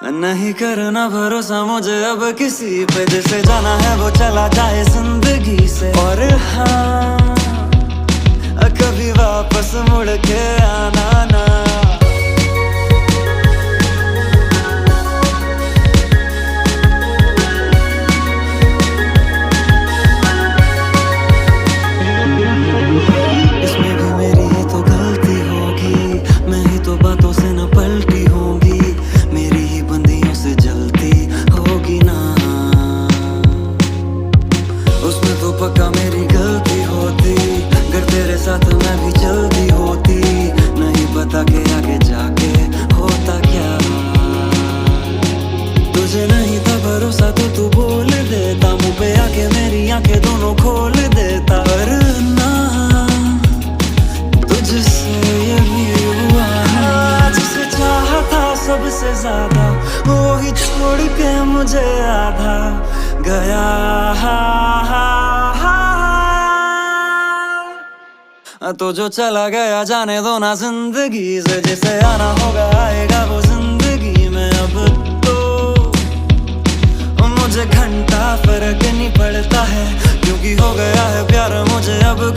नहीं करना भरोसा मुझे अब किसी पे, जिसे जाना है वो चला जाए जिंदगी से। और हाँ, कभी वापस मुड़ के आना ना। इसमें भी मेरी ही तो गलती होगी, मैं ही तो बातों से न पलटी होंगी, मेरी ही बंदियों से जलती होगी ना। उसमें तो पक्का मेरी गलती होती, अगर तेरे साथ मैं भी जल्दी होती, नहीं पता के आगे जाके होता क्या। तुझे नहीं था भरोसा तो तू बोल देता, मुँह पे आके मेरी आंखें दोनों खोल देता। वरना तुझसे ये भी हुआ नहीं, जिसे चाहा था सबसे ज्यादा वो ही छोड़ के मुझे आधा गया। तो जो चला गया जाने दो ना जिंदगी से, जिसे आना होगा आएगा वो जिंदगी में। अब तो मुझे घंटा फर्क नहीं पड़ता है, क्योंकि हो गया है प्यार मुझे अब।